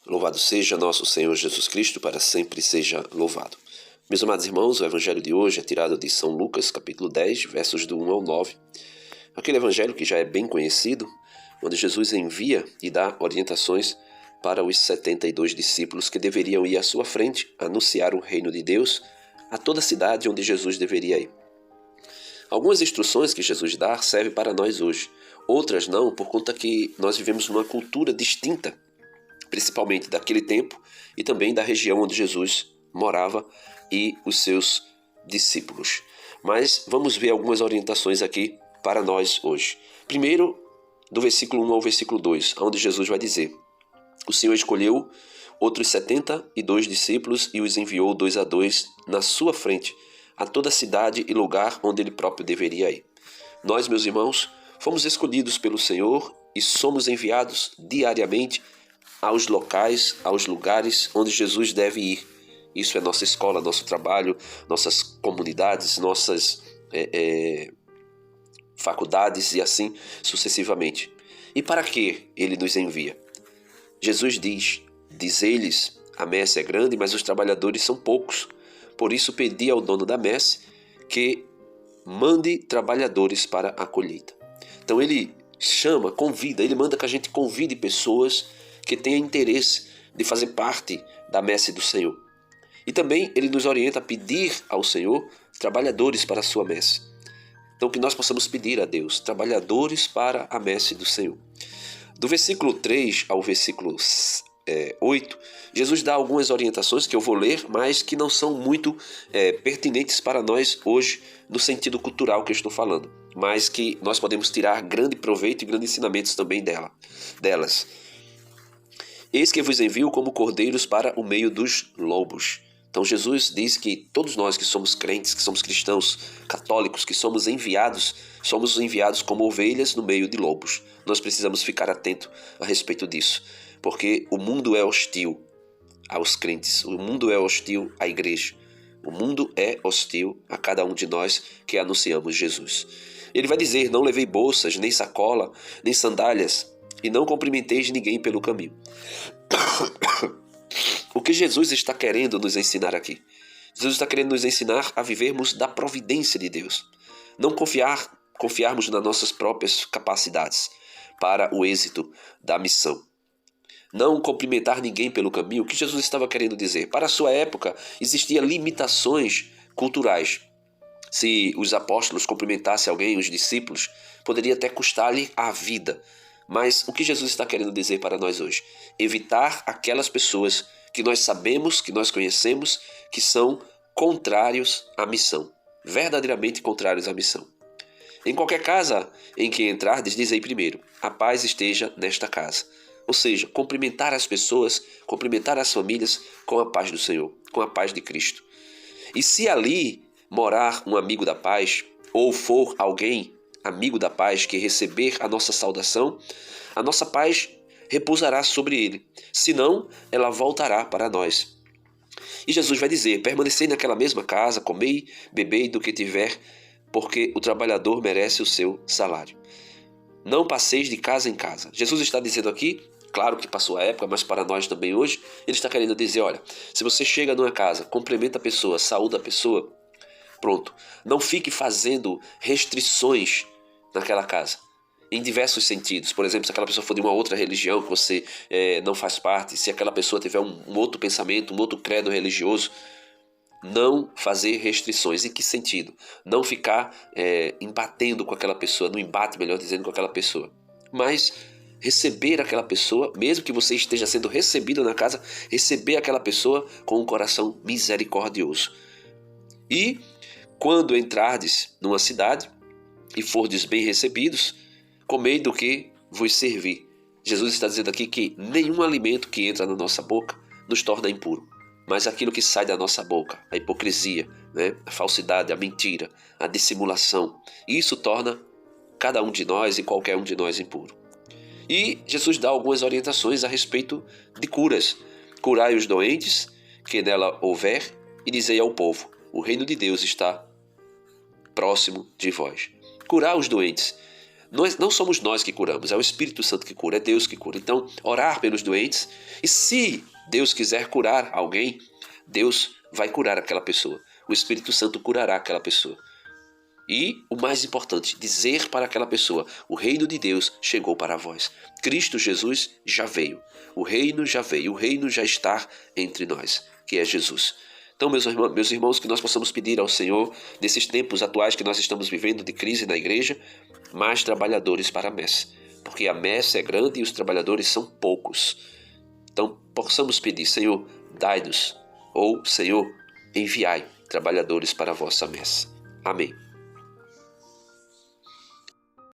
Louvado seja nosso Senhor Jesus Cristo, para sempre seja louvado. Meus amados irmãos, o evangelho de hoje é tirado de São Lucas, capítulo 10, versos do 1 ao 9. Aquele evangelho que já é bem conhecido, onde Jesus envia e dá orientações para os 72 discípulos que deveriam ir à sua frente, anunciar o reino de Deus a toda a cidade onde Jesus deveria ir. Algumas instruções que Jesus dá servem para nós hoje, outras não, por conta que nós vivemos numa cultura distinta, principalmente daquele tempo e também da região onde Jesus morava e os seus discípulos. Mas vamos ver algumas orientações aqui para nós hoje. Primeiro, do versículo 1 ao versículo 2, onde Jesus vai dizer: o Senhor escolheu outros 72 discípulos e os enviou 2 a 2 na sua frente, a toda cidade e lugar onde ele próprio deveria ir. Nós, meus irmãos, fomos escolhidos pelo Senhor e somos enviados diariamente aos locais, aos lugares onde Jesus deve ir. Isso é nossa escola, nosso trabalho, nossas comunidades, nossas faculdades e assim sucessivamente. E para que ele nos envia? Jesus diz eles, a messe é grande, mas os trabalhadores são poucos. Por isso pedi ao dono da messe que mande trabalhadores para a colheita. Então ele chama, convida, ele manda que a gente convide pessoas que tenham interesse de fazer parte da messe do Senhor. E também ele nos orienta a pedir ao Senhor trabalhadores para a sua messe. Então que nós possamos pedir a Deus trabalhadores para a messe do Senhor. Do versículo 3 ao versículo 8, Jesus dá algumas orientações que eu vou ler, mas que não são muito pertinentes para nós hoje no sentido cultural que eu estou falando, mas que nós podemos tirar grande proveito e grandes ensinamentos também delas. Eis que vos envio como cordeiros para o meio dos lobos. Então Jesus diz que todos nós que somos crentes, que somos cristãos, católicos, que somos enviados como ovelhas no meio de lobos. Nós precisamos ficar atentos a respeito disso, porque o mundo é hostil aos crentes, o mundo é hostil à igreja, o mundo é hostil a cada um de nós que anunciamos Jesus. Ele vai dizer: não levei bolsas, nem sacola, nem sandálias, e não cumprimenteis ninguém pelo caminho. O que Jesus está querendo nos ensinar aqui? Jesus está querendo nos ensinar a vivermos da providência de Deus. Não confiarmos nas nossas próprias capacidades para o êxito da missão. Não cumprimentar ninguém pelo caminho. O que Jesus estava querendo dizer? Para a sua época, existiam limitações culturais. Se os apóstolos cumprimentassem alguém, os discípulos, poderia até custar-lhe a vida. Mas o que Jesus está querendo dizer para nós hoje? Evitar aquelas pessoas que nós sabemos, que nós conhecemos, que são contrários à missão, verdadeiramente contrários à missão. Em qualquer casa em que entrardes, dizei primeiro: a paz esteja nesta casa. Ou seja, cumprimentar as pessoas, cumprimentar as famílias com a paz do Senhor, com a paz de Cristo. E se ali morar um amigo da paz, ou for alguém amigo da paz que receber a nossa saudação, a nossa paz repousará sobre ele, senão ela voltará para nós. E Jesus vai dizer: permanecei naquela mesma casa, comei, bebei do que tiver, porque o trabalhador merece o seu salário. Não passeis de casa em casa. Jesus está dizendo aqui, claro que passou a época, mas para nós também hoje, ele está querendo dizer: olha, se você chega numa casa, cumprimenta a pessoa, saúda a pessoa, pronto. Não fique fazendo restrições naquela casa, em diversos sentidos. Por exemplo, se aquela pessoa for de uma outra religião que você não faz parte, se aquela pessoa tiver um outro pensamento, um outro credo religioso, não fazer restrições. Em que sentido? Não ficar embatendo com aquela pessoa, no embate, melhor dizendo, com aquela pessoa. Mas receber aquela pessoa, mesmo que você esteja sendo recebido na casa, receber aquela pessoa com um coração misericordioso. E quando entrardes numa cidade e fordes bem recebidos, comei do que vos servir. Jesus está dizendo aqui que nenhum alimento que entra na nossa boca nos torna impuro, mas aquilo que sai da nossa boca, a hipocrisia, a falsidade, a mentira, a dissimulação, isso torna cada um de nós e qualquer um de nós impuro. E Jesus dá algumas orientações a respeito de curas. Curai os doentes que nela houver e dizei ao povo: o reino de Deus está próximo de vós. Curar os doentes. Não somos nós que curamos, é o Espírito Santo que cura, é Deus que cura. Então, orar pelos doentes, e se Deus quiser curar alguém, Deus vai curar aquela pessoa. O Espírito Santo curará aquela pessoa. E, o mais importante, dizer para aquela pessoa: o reino de Deus chegou para vós. Cristo Jesus já veio. O reino já veio, o reino já está entre nós, que é Jesus. Então, meus irmãos, que nós possamos pedir ao Senhor, nesses tempos atuais que nós estamos vivendo de crise na igreja, mais trabalhadores para a messe. Porque a messe é grande e os trabalhadores são poucos. Então, possamos pedir: Senhor, dai-nos, ou Senhor, enviai trabalhadores para a vossa messe. Amém.